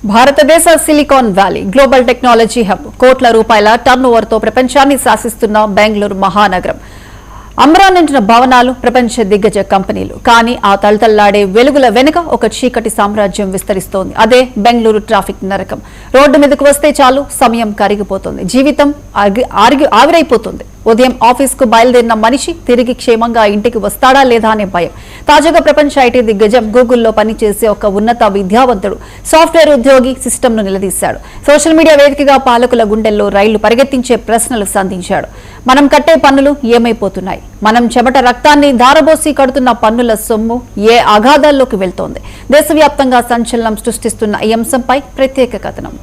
భారతదేశ silicon valley global technology hub కోట్ల రూపాయల టర్నోవర్తో ప్రపంచాన్ని శాసిస్తున్న బెంగళూరు మహానగరం. అమరానంటిన భవనాలు, ప్రపంచ దిగ్గజ కంపెనీలు. కానీ ఆ తలతల్లాడే వెలుగుల వెనుక ఒక చీకటి సామ్రాజ్యం విస్తరిస్తోంది. అదే బెంగళూరు ట్రాఫిక్ నరకం. రోడ్డు మీదకు వస్తే చాలు సమయం కరిగిపోతుంది, జీవితం ఆవిరైపోతుంది. ఉదయం ఆఫీస్కు బయలుదేరిన మనిషి తిరిగి క్షేమంగా ఇంటికి వస్తాడా లేదా అనే భయం. తాజాగా ప్రపంచ ఐటీ దిగ్గజం గూగుల్లో పనిచేసే ఒక ఉన్నత విద్యావంతుడు సాఫ్ట్వేర్ ఉద్యోగి సిస్టమ్ను నిలదీశాడు. సోషల్ మీడియా వేదికగా పాలకుల గుండెల్లో రైళ్లు పరిగెత్తించే ప్రశ్నలు సంధించాడు. మనం కట్టే పన్నులు ఏమైపోతున్నాయి? మనం చెమట రక్తాన్ని ధారబోసి కడుతున్న పన్నుల సొమ్ము ఏ అగాధాల్లోకి వెళ్తోంది? దేశవ్యాప్తంగా సంచలనం సృష్టిస్తున్న ఈ అంశంపై ప్రత్యేక కథనం.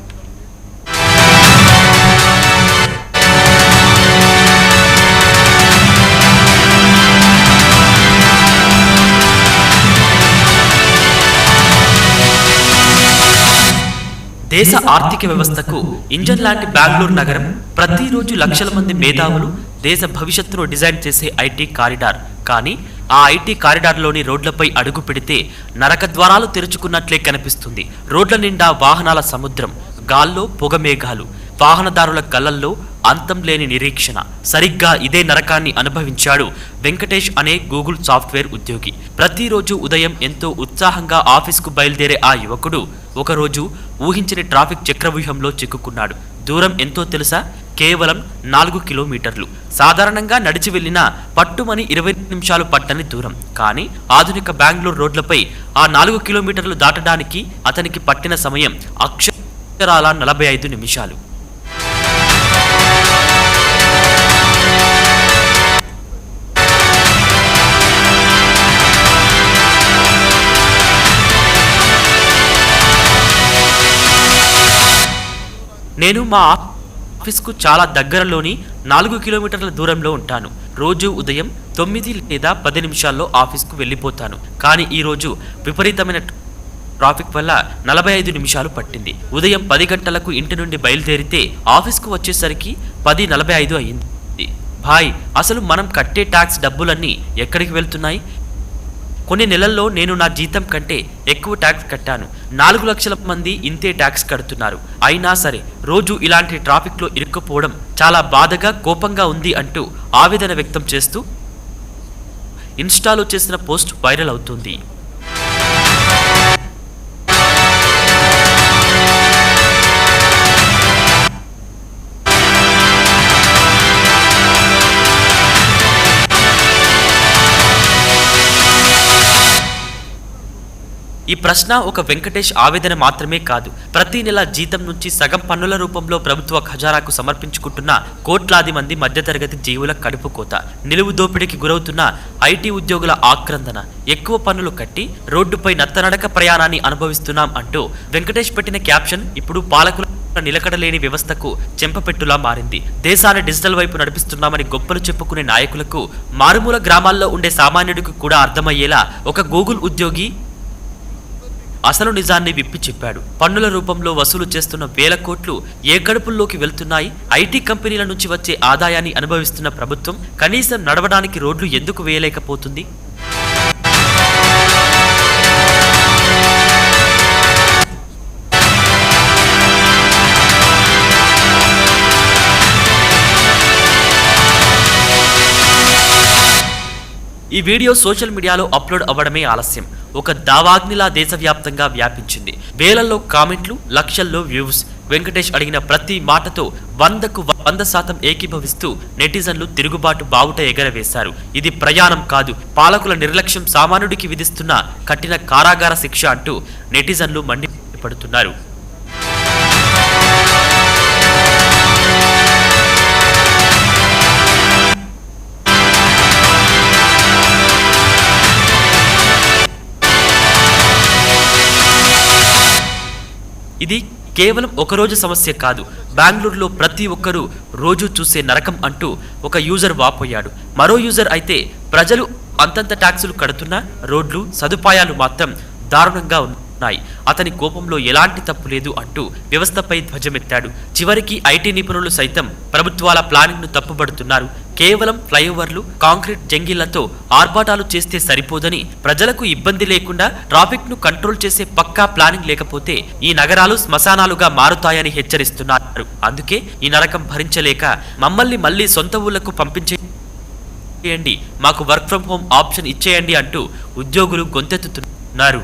దేశ ఆర్థిక వ్యవస్థకు ఇంజన్ లాంటి బెంగళూరు నగరం ప్రతిరోజు లక్షల మంది మేధావులు దేశ భవిష్యత్తును డిజైన్ చేసే ఐటీ కారిడార్. కానీ ఆ ఐటీ కారిడార్లోని రోడ్లపై అడుగు పెడితే నరక ద్వారాలు తెరుచుకున్నట్లే కనిపిస్తుంది. రోడ్ల నిండా వాహనాల సముద్రం, గాల్లో పొగ మేఘాలు, వాహనదారుల కళ్ళల్లో అంతం లేని నిరీక్షణ. సరిగ్గా ఇదే నరకాన్ని అనుభవించాడు వెంకటేష్ అనే గూగుల్ సాఫ్ట్వేర్ ఉద్యోగి. ప్రతిరోజు ఉదయం ఎంతో ఉత్సాహంగా ఆఫీస్కు బయలుదేరే ఆ యువకుడు ఒకరోజు ఊహించని ట్రాఫిక్ చక్రవ్యూహంలో చిక్కుకున్నాడు. దూరం ఎంతో తెలుసా? కేవలం 4 కిలోమీటర్లు. సాధారణంగా నడిచి వెళ్లినా పట్టుమని 20 నిమిషాలు పట్టని దూరం. కానీ ఆధునిక బెంగళూరు రోడ్లపై ఆ 4 కిలోమీటర్లు దాటడానికి అతనికి పట్టిన సమయం అక్షరాల 45 నిమిషాలు. నేను మా ఆఫీస్కు చాలా దగ్గరలోని 4 కిలోమీటర్ల దూరంలో ఉంటాను. రోజు ఉదయం 9 లేదా 10 నిమిషాల్లో ఆఫీస్కు వెళ్ళిపోతాను. కానీ ఈరోజు విపరీతమైన ట్రాఫిక్ వల్ల 45 నిమిషాలు పట్టింది. ఉదయం 10 గంటలకు ఇంటి నుండి బయలుదేరితే ఆఫీస్కు వచ్చేసరికి 10:45 అయ్యింది. భాయ్, అసలు మనం కట్టే ట్యాక్స్ డబ్బులన్నీ ఎక్కడికి వెళ్తున్నాయి? కొన్ని నెలల్లో నేను నా జీతం కంటే ఎక్కువ ట్యాక్స్ కట్టాను. 4 లక్షల మంది ఇంతే ట్యాక్స్ కడుతున్నారు. అయినా సరే రోజు ఇలాంటి ట్రాఫిక్లో ఇరుక్కుపోవడం చాలా బాధగా, కోపంగా ఉంది అంటూ ఆవేదన వ్యక్తం చేస్తూ ఇన్స్టాలో చేసిన పోస్ట్ వైరల్ అవుతుంది. ఈ ప్రశ్న ఒక వెంకటేష్ ఆవేదన మాత్రమే కాదు. ప్రతి నెల జీతం నుంచి సగం పన్నుల రూపంలో ప్రభుత్వ ఖజానాకు సమర్పించుకుంటున్న కోట్లాది మంది మధ్యతరగతి జీవుల కడుపు కోత, నిలువు దోపిడీకి గురవుతున్న ఐటీ ఉద్యోగుల ఆక్రందన. ఎక్కువ పన్నులు కట్టి రోడ్డుపై నత్తనడక ప్రయాణాన్ని అనుభవిస్తున్నాం అంటూ వెంకటేష్ పెట్టిన క్యాప్షన్ ఇప్పుడు పాలకుల నిలకడలేని వ్యవస్థకు చెంపపెట్టులా మారింది. దేశాన్ని డిజిటల్ వైపు నడిపిస్తున్నామని గొప్పలు చెప్పుకునే నాయకులకు, మారుమూల గ్రామాల్లో ఉండే సామాన్యుడికి కూడా అర్థమయ్యేలా ఒక గూగుల్ ఉద్యోగి అసలు నిజాన్ని విప్పి చెప్పాడు. పన్నుల రూపంలో వసూలు చేస్తున్న వేల కోట్లు ఏ గడుపుల్లోకి వెళ్తున్నాయి? ఐటీ కంపెనీల నుంచి వచ్చే ఆదాయాన్ని అనుభవిస్తున్న ప్రభుత్వం కనీసం నడవడానికి రోడ్లు ఎందుకు వేయలేకపోతుంది? ఈ వీడియో సోషల్ మీడియాలో అప్లోడ్ అవ్వడమే ఆలస్యం. ఒక దావాగ్నిలా దేశవ్యాప్తంగా వ్యాపించింది. వేలల్లో కామెంట్లు, లక్షల్లో వ్యూస్. వెంకటేష్ అడిగిన ప్రతి మాటతో 100కు 100% ఏకీభవిస్తూ నెటిజన్లు తిరుగుబాటు బావుట ఎగరవేశారు. ఇది ప్రయాణం కాదు, పాలకుల నిర్లక్ష్యం సామాన్యుడికి విధిస్తున్న కఠిన కారాగార శిక్ష అంటూ నెటిజన్లు మండిపడుతున్నారు. ఇది కేవలం ఒకరోజు సమస్య కాదు. బెంగళూరులో ప్రతి ఒక్కరూ రోజు చూసే నరకం అంటూ ఒక యూజర్ వాపోయాడు. మరో యూజర్ అయితే ప్రజలు అంతంత ట్యాక్సులు కడుతున్నా రోడ్లు, సదుపాయాలు మాత్రం దారుణంగా ఉన్నాయి. అతని కోపంలో ఎలాంటి తప్పు లేదు అంటూ వ్యవస్థపై ధ్వజమెత్తాడు. చివరికి ఐటీ నిపుణులు సైతం ప్రభుత్వాల ప్లానింగ్ను తప్పుబడుతున్నారు. కేవలం ఫ్లైఓవర్లు, కాంక్రీట్ జంగిళ్లతో ఆర్భాటాలు చేస్తే సరిపోదని, ప్రజలకు ఇబ్బంది లేకుండా ట్రాఫిక్ ను కంట్రోల్ చేసే పక్కా ప్లానింగ్ లేకపోతే ఈ నగరాలు శ్మశానాలుగా మారుతాయని హెచ్చరిస్తున్నారు. అందుకే ఈ నరకం భరించలేక మమ్మల్ని మళ్లీ సొంత ఊళ్లకు పంపించేయండి, మాకు వర్క్ ఫ్రం హోం ఆప్షన్ ఇచ్చేయండి అంటూ ఉద్యోగులు గొంతెత్తుతున్నారు.